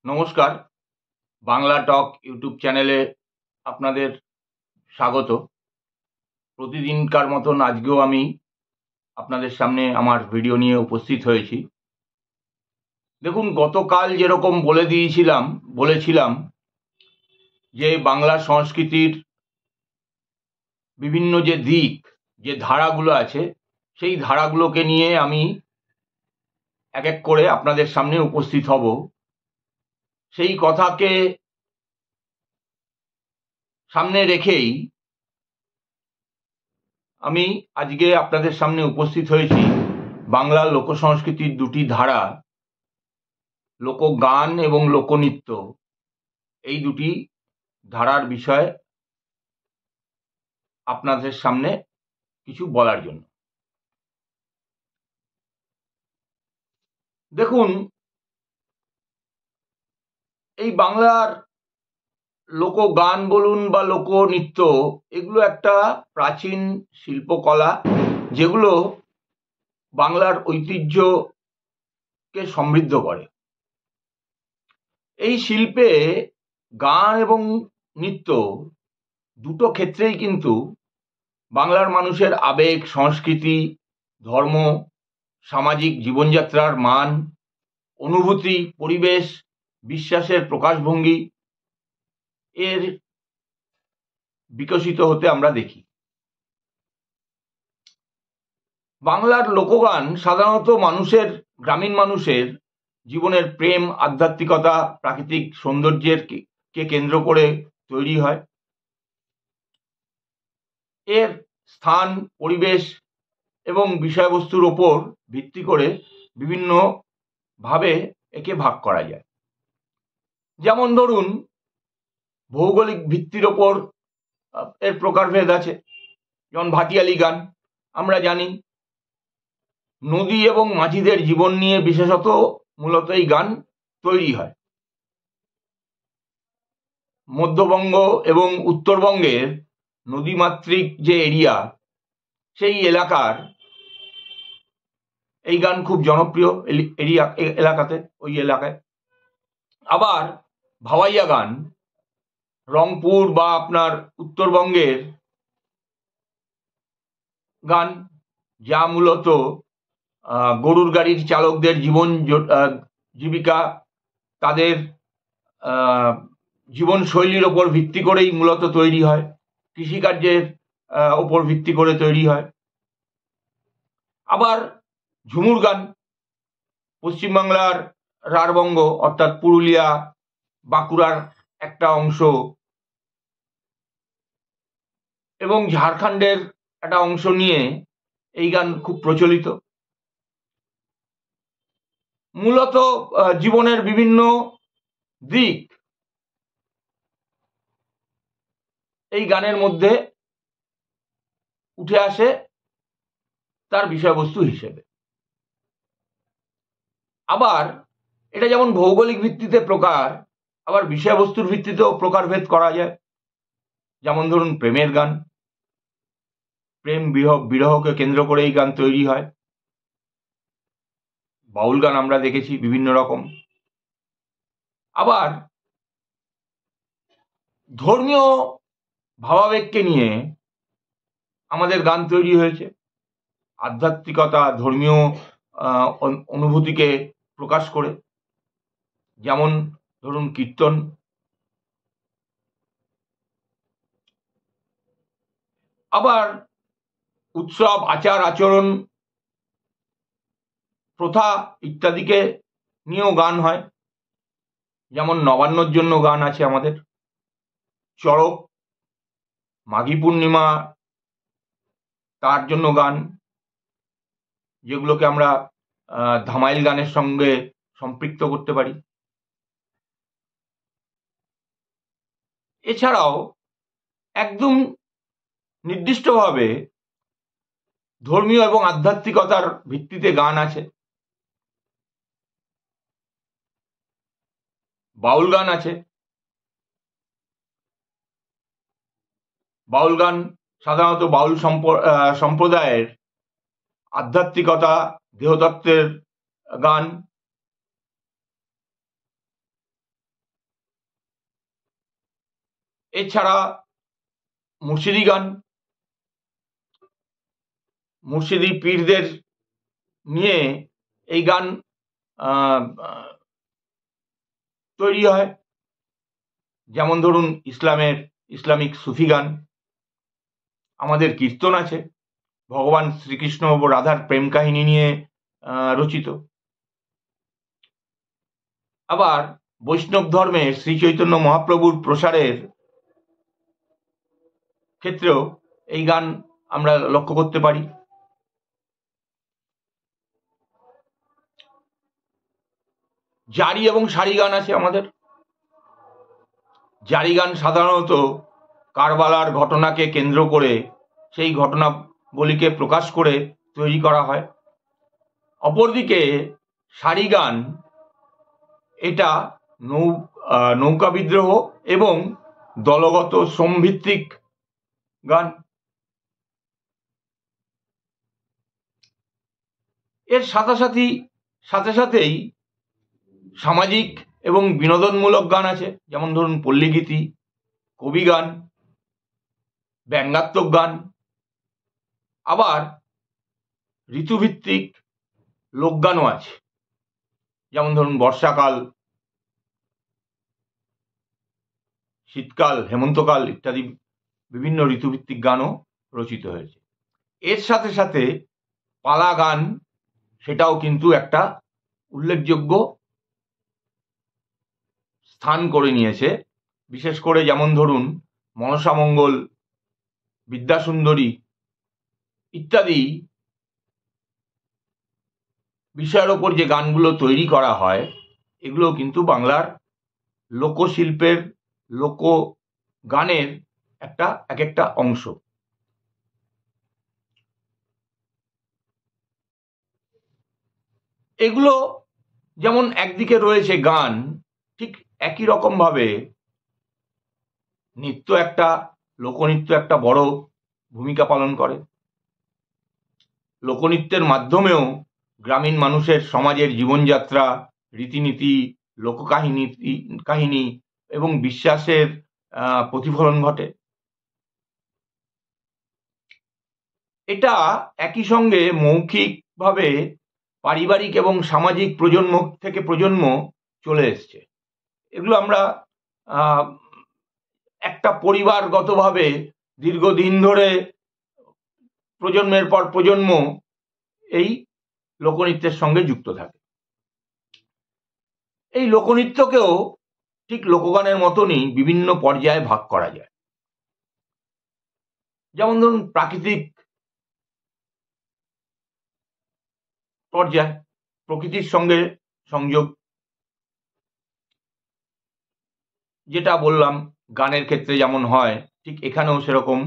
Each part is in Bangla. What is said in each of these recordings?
নমস্কার। বাংলা টক ইউটিউব চ্যানেলে আপনাদের স্বাগত। প্রতিদিনকার মতন আজকেও আমি আপনাদের সামনে আমার ভিডিও নিয়ে উপস্থিত হয়েছি। দেখুন, গতকাল যেরকম বলেছিলাম যে বাংলা সংস্কৃতির বিভিন্ন যে দিক, যে ধারাগুলো আছে, সেই ধারাগুলোকে নিয়ে আমি এক এক করে আপনাদের সামনে উপস্থিত হব। সেই কথাকে সামনে রেখেই আমি আজকে আপনাদের সামনে উপস্থিত হয়েছি বাংলা লোকসংস্কৃতির দুটি ধারা, লোকগান এবং লোকনৃত্য, এই দুটি ধারার বিষয়ে আপনাদের সামনে কিছু বলার জন্য। দেখুন, এই বাংলার লোকগান বলুন বা লোকনৃত্য, এগুলো একটা প্রাচীন শিল্পকলা, যেগুলো বাংলার ঐতিহ্যকে সমৃদ্ধ করে। এই শিল্পে গান এবং নৃত্য দুটো ক্ষেত্রেই কিন্তু বাংলার মানুষের আবেগ, সংস্কৃতি, ধর্ম, সামাজিক জীবনযাত্রার মান, অনুভূতি, পরিবেশ, বিশ্বাসের প্রকাশভঙ্গি এর বিকশিত হতে আমরা দেখি। বাংলার লোকগান সাধারণত গ্রামীণ মানুষের জীবনের প্রেম, আধ্যাত্মিকতা, প্রাকৃতিক সৌন্দর্যের কে কেন্দ্র করে তৈরি হয়। এর স্থান, পরিবেশ এবং বিষয়বস্তুর ওপর ভিত্তি করে বিভিন্ন ভাবে একে ভাগ করা যায়। যেমন ধরুন, ভৌগোলিক ভিত্তির ওপর এর প্রকারভেদ আছে। যেমন ভাটিয়ালি গান, আমরা জানি নদী এবং মাঝিদের জীবন নিয়ে বিশেষত মূলত এই গান তৈরি হয়। মধ্যবঙ্গ এবং উত্তরবঙ্গের নদীমাতৃক যে এরিয়া, সেই এলাকার এই গান খুব জনপ্রিয় ওই এলাকায়। আবার ভাওয়াইয়া গান রংপুর বা আপনার উত্তরবঙ্গের গান, যা মূলত গরুর গাড়ির চালকদের জীবিকা, তাদের জীবনশৈলীর ওপর ভিত্তি করেই মূলত তৈরি হয়, কৃষিকার্যের ওপর ভিত্তি করে তৈরি হয়। আবার ঝুমুর গান পশ্চিমবাংলার রাঢ়বঙ্গ অর্থাৎ পুরুলিয়া, বাঁকুড়ার একটা অংশ এবং ঝাড়খণ্ডের একটা অংশ নিয়ে এই গান খুব প্রচলিত। মূলত জীবনের বিভিন্ন দিক এই গানের মধ্যে উঠে আসে তার বিষয়বস্তু হিসেবে। আবার এটা যেমন ভৌগোলিক ভিত্তিতে প্রকার, আবার বিষয়বস্তুর ভিত্তিতেও প্রকারভেদ করা যায়। যেমন ধরুন, প্রেমের গান, প্রেম বিরহকে কেন্দ্র করে এই গান তৈরি হয়। বাউল গান আমরা দেখেছি বিভিন্ন রকম। আবার ধর্মীয় ভাবাবেগকে নিয়ে আমাদের গান তৈরি হয়েছে, আধ্যাত্মিকতা, ধর্মীয় অনুভূতিকে প্রকাশ করে। যেমন ধরুন কীর্তন। আবার উৎসব, আচার আচরণ, প্রথা ইত্যাদিকে নিয়েও গান হয়। যেমন নবান্নর জন্য গান আছে আমাদের, চড়ক, মাঘী পূর্ণিমা, তার জন্য গান, যেগুলোকে আমরা ধামাইল গানের সঙ্গে সম্পৃক্ত করতে পারি। এছাড়াও একদম নির্দিষ্টভাবে ধর্মীয় এবং আধ্যাত্মিকতার ভিত্তিতে গান আছে। বাউল গান আছে। বাউল গান সাধারণত বাউল সম্প্রদায়ের আধ্যাত্মিকতা, দেহতত্ত্বের গান। এছাড়া মুর্শিদি গান, মুর্শিদি পীরদের নিয়ে এই গান তৈরি হয়। যেমন ধরুন ইসলামিক সুফি গান, আমাদের কীর্তন আছে ভগবান শ্রীকৃষ্ণ ও রাধার প্রেম কাহিনী নিয়ে রচিত। আবার বৈষ্ণব ধর্মে শ্রী চৈতন্য মহাপ্রভুর প্রসারের ক্ষেত্রেও এই গান আমরা লক্ষ্য করতে পারি। জারি এবং সারি গান আছে আমাদের। জারি গান সাধারণত কারবালার ঘটনাকে কেন্দ্র করে সেই ঘটনাবলীকে প্রকাশ করে তৈরি করা হয়। অপরদিকে সারি গান এটা নৌকা বিদ্রোহ এবং দলগত শ্রমভিত্তিক গান। এর সাথে সাথেই সামাজিক এবং বিনোদনমূলক গান আছে, যেমন ধরুন পল্লীগীতি, কবি গান, ব্যঙ্গাত্মক গান, আবার ঋতুভিত্তিক লোকগানও আছে, যেমন ধরুন বর্ষাকাল, শীতকাল, হেমন্তকাল ইত্যাদি বিভিন্ন ঋতুভিত্তিক গানও রচিত হয়েছে। এর সাথে সাথে পালা গান, সেটাও কিন্তু একটা উল্লেখযোগ্য স্থান করে নিয়েছে। বিশেষ করে যেমন ধরুন মনসামঙ্গল, বিদ্যাসুন্দরী ইত্যাদি বিষয়ের ওপর যে গানগুলো তৈরি করা হয়, এগুলো কিন্তু বাংলার লোকশিল্পের, লোকগানের এক একটা অংশ। এগুলো যেমন একদিকে রয়েছে গান, ঠিক একই রকম ভাবে লোকনৃত্য একটা বড় ভূমিকা পালন করে। লোকনৃত্যের মাধ্যমেও গ্রামীণ মানুষের সমাজের জীবনযাত্রা, রীতিনীতি, কাহিনী এবং বিশ্বাসের প্রতিফলন ঘটে। এটা একই সঙ্গে মৌখিকভাবে পারিবারিক এবং সামাজিক প্রজন্ম থেকে প্রজন্ম চলে এসছে। এগুলো আমরা একটা পরিবারগতভাবে দীর্ঘদিন ধরে প্রজন্মের পর প্রজন্ম এই লোকনৃত্যের সঙ্গে যুক্ত থাকে। এই লোকনৃত্যকেও ঠিক লোকগানের মতনই বিভিন্ন পর্যায়ে ভাগ করা যায়। যেমন ধরুন প্রাকৃতিক পর্যায়, প্রকৃতির সঙ্গে সংযোগ, যেটা বললাম গানের ক্ষেত্রে যেমন হয়, ঠিক এখানেও সেরকম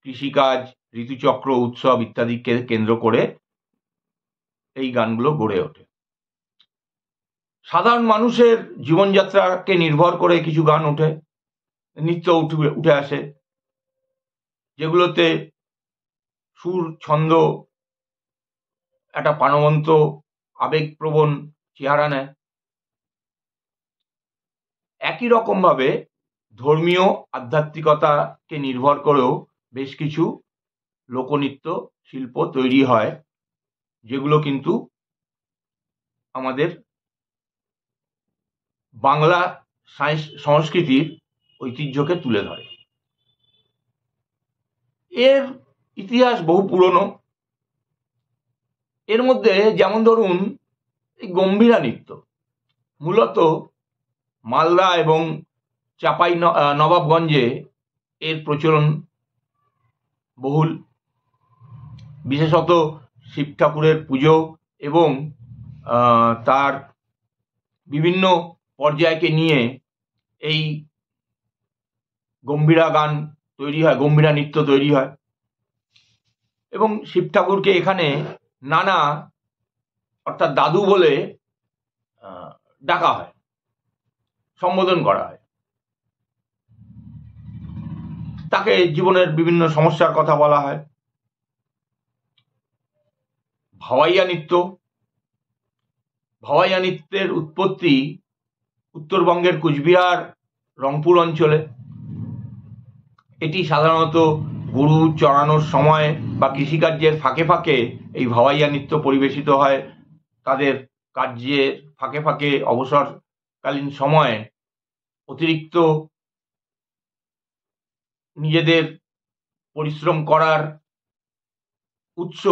কৃষিকাজ, ঋতুচক্র, উৎসব ইত্যাদিকে কেন্দ্র করে এই গানগুলো গড়ে ওঠে। সাধারণ মানুষের জীবনযাত্রাকে নির্ভর করে কিছু গান নৃত্য উঠে আসে, যেগুলোতে সুর, ছন্দ একটা প্রাণবন্ত আবেগপ্রবণ চেহারা নেয়। একই রকম ভাবে ধর্মীয় আধ্যাত্মিকতাকে নির্ভর করেও বেশ কিছু লোকনৃত্য শিল্প তৈরি হয়, যেগুলো কিন্তু আমাদের বাংলা সংস্কৃতির ঐতিহ্যকে তুলে ধরে। এর ইতিহাস বহু পুরনো। এর মধ্যে যেমন ধরুন এই গম্ভীরা নৃত্য, মূলত মালদা এবং চাপাই নবাবগঞ্জে এর প্রচলন বহুল। বিশেষত শিব ঠাকুরের পুজো এবং তার বিভিন্ন পর্যায়কে নিয়ে এই গম্ভীরা গান তৈরি হয়, গম্ভীরা নৃত্য তৈরি হয় এবং শিব ঠাকুরকে এখানে নানা অর্থাৎ দাদু বলে ডাকা হয়, সম্বোধন করা হয়। তাকে জীবনের বিভিন্ন সমস্যার কথা বলা হয়। ভাওয়াইয়া নৃত্যের উৎপত্তি উত্তরবঙ্গের কুচবিহার, রংপুর অঞ্চলে। এটি সাধারণত গরু চড়ানোর সময় বা কৃষিকার্যের ফাঁকে ফাঁকে এই ভাওয়াইয়া নৃত্য পরিবেশিত হয়। তাদের কার্যের ফাঁকে ফাঁকে অবসরকালীন সময়ে অতিরিক্ত নিজেদের পরিশ্রম করার উৎস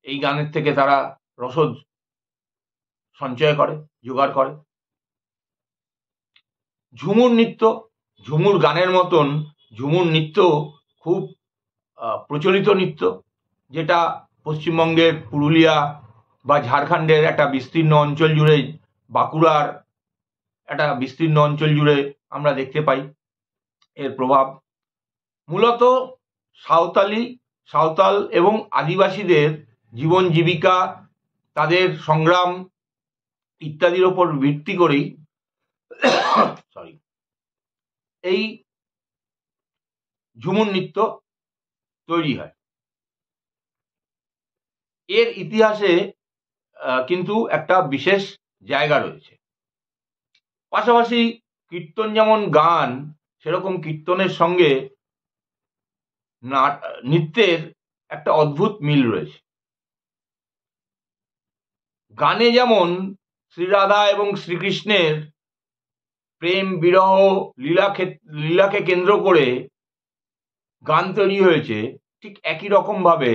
এই গানের থেকে তারা রসদ সঞ্চয় করে, জোগাড় করে। ঝুমুর নৃত্য, ঝুমুর গানের মতন ঝুমুর নৃত্য খুব প্রচলিত নৃত্য, যেটা পশ্চিমবঙ্গের পুরুলিয়া বা ঝাড়খণ্ডের একটা বিস্তীর্ণ অঞ্চল জুড়ে, বাঁকুড়ার একটা বিস্তীর্ণ অঞ্চল জুড়ে আমরা দেখতে পাই এর প্রভাব। মূলত সাঁওতাল এবং আদিবাসীদের জীবন জীবিকা, তাদের সংগ্রাম ইত্যাদির ওপর ভিত্তি করেই এই ঝুমুর নৃত্য তৈরি হয়। এর ইতিহাসে কিন্তু একটা বিশেষ জায়গা রয়েছে। পাশাপাশি কীর্তন যেমন গান, সেরকম কীর্তনের সঙ্গে নৃত্যের একটা অদ্ভুত মিল রয়েছে। গানে যেমন শ্রীরাধা এবং শ্রীকৃষ্ণের প্রেম বিরহ লীলাকে কেন্দ্র করে গান তৈরি হয়েছে, ঠিক একই রকম ভাবে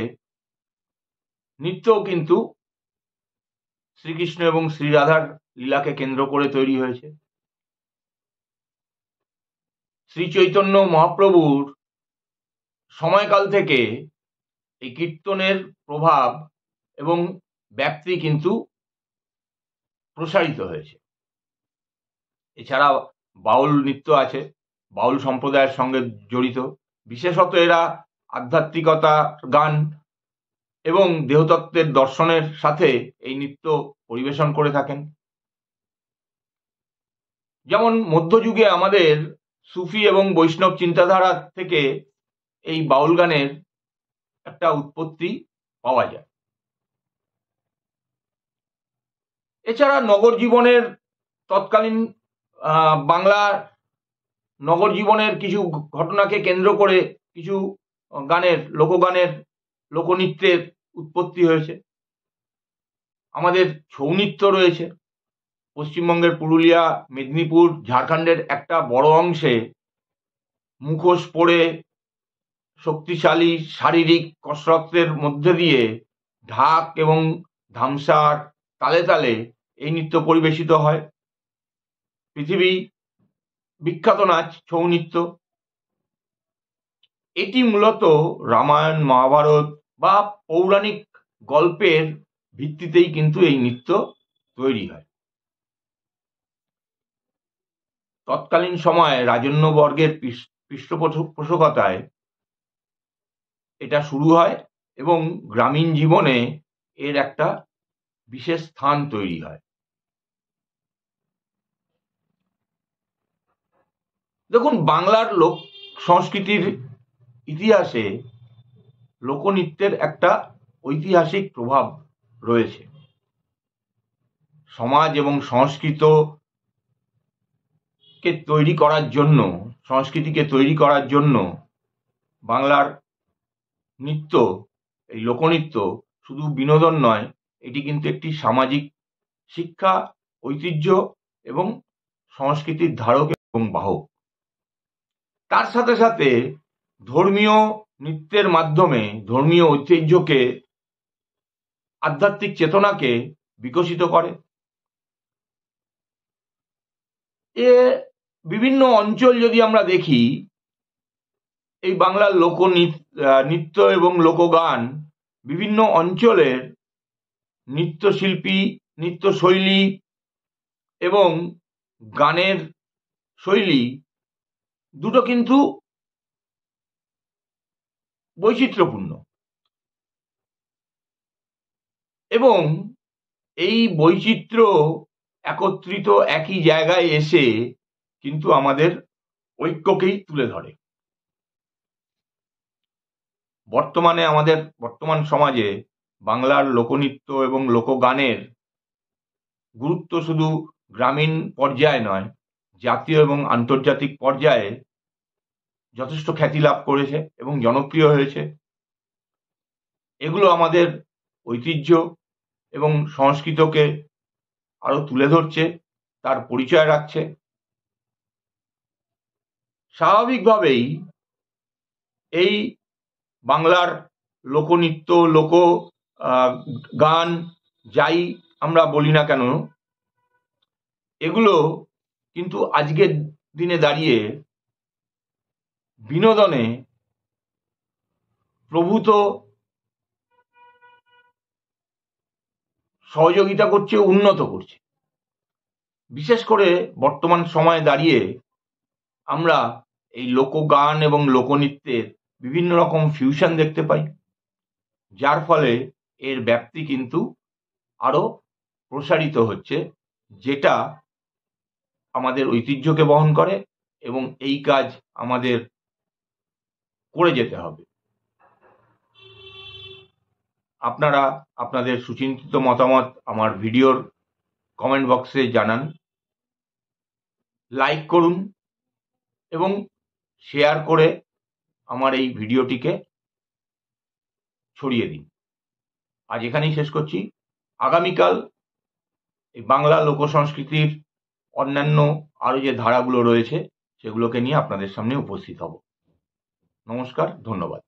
নৃত্যও কিন্তু শ্রীকৃষ্ণ এবং শ্রীরাধার লীলাকে কেন্দ্র করে তৈরি হয়েছে। শ্রী চৈতন্য মহাপ্রভুর সময়কাল থেকে এই কীর্তনের প্রভাব এবং ব্যাপ্তি কিন্তু প্রসারিত হয়েছে। এছাড়া বাউল নৃত্য আছে, বাউল সম্প্রদায়ের সঙ্গে জড়িত। বিশেষত এরা আধ্যাত্মিকতা গান এবং দেহতত্ত্বের দর্শনের সাথে এই নৃত্য পরিবেশন করে থাকেন। যেমন মধ্যযুগে আমাদের সুফি এবং বৈষ্ণব চিন্তাধারা থেকে এই বাউল গানের একটা উৎপত্তি পাওয়া যায়। এছাড়া নগর জীবনের তৎকালীন বাংলার নগর জীবনের কিছু ঘটনাকে কেন্দ্র করে কিছু লোকগানের লোকনৃত্যের উৎপত্তি হয়েছে। আমাদের ছৌ নৃত্য রয়েছে। পশ্চিমবঙ্গের পুরুলিয়া, মেদিনীপুর, ঝাড়খণ্ডের একটা বড় অংশে মুখোশ পরে শক্তিশালী শারীরিক কসরতের মধ্যে দিয়ে ঢাক এবং ধামসার তালে তালে এই নৃত্য পরিবেশিত হয়। পৃথিবী বিখ্যাত নাচ ছৌ নৃত্য। এটি মূলত রামায়ণ, মহাভারত বা পৌরাণিক গল্পের ভিত্তিতেই কিন্তু এই নৃত্য তৈরি হয়। তৎকালীন সময়ে রাজন্য বর্গের পৃষ্ঠপোষকতায় এটা শুরু হয় এবং গ্রামীণ জীবনে এর একটা বিশেষ স্থান তৈরি হয়। দেখুন, বাংলার লোক সংস্কৃতির ইতিহাসে লোকনৃত্যের একটা ঐতিহাসিক প্রভাব রয়েছে। সমাজ এবং সংস্কৃতিকে তৈরি করার জন্য বাংলার নৃত্য, এই লোকনৃত্য শুধু বিনোদন নয়, এটি কিন্তু একটি সামাজিক শিক্ষা, ঐতিহ্য এবং সংস্কৃতির ধারক এবং বাহক। তার সাথে সাথে ধর্মীয় নৃত্যের মাধ্যমে ধর্মীয় ঐতিহ্যকে, আধ্যাত্মিক চেতনাকে বিকশিত করে। বিভিন্ন অঞ্চল যদি আমরা দেখি, এই বাংলার নৃত্য এবং লোকগান বিভিন্ন অঞ্চলের নৃত্যশিল্পী, নৃত্যশৈলী এবং গানের শৈলী দুটো কিন্তু বৈচিত্র্যপূর্ণ, এবং এই বৈচিত্র্য একত্রিত একই জায়গায় এসে কিন্তু আমাদের ঐক্যকেই তুলে ধরে। বর্তমান সমাজে বাংলার লোকনৃত্য এবং লোকগানের গুরুত্ব শুধু গ্রামীণ পর্যায়ে নয়, জাতীয় এবং আন্তর্জাতিক পর্যায়ে যথেষ্ট খ্যাতি লাভ করেছে এবং জনপ্রিয় হয়েছে। এগুলো আমাদের ঐতিহ্য এবং সংস্কৃতিকে আরো তুলে ধরছে, তার পরিচয় রাখছে। স্বাভাবিকভাবেই এই বাংলার লোকনৃত্য, লোক গান, যাই আমরা বলি না কেন, এগুলো কিন্তু আজকের দিনে দাঁড়িয়ে বিনোদনে প্রভূত সহযোগিতা করছে, উন্নত করছে। বিশেষ করে বর্তমান সময়ে দাঁড়িয়ে আমরা এই লোকগান এবং লোকনৃত্যের বিভিন্ন রকম ফিউশন দেখতে পাই, যার ফলে এর ব্যাপ্তি কিন্তু আরো প্রসারিত হচ্ছে, যেটা আমাদের ঐতিহ্যকে বহন করে এবং এই কাজ আমাদের করে যেতে হবে। আপনারা আপনাদের সুচিন্তিত মতামত আমার ভিডিওর কমেন্ট বক্সে জানান, লাইক করুন এবং শেয়ার করে আমার এই ভিডিওটিকে ছড়িয়ে দিন। আজ এখানেই শেষ করছি। আগামীকাল এই বাংলা লোকসংস্কৃতির অন্যান্য আরো যে ধারাগুলো রয়েছে সেগুলোকে নিয়ে আপনাদের সামনে উপস্থিত হব। নমস্কার, ধন্যবাদ।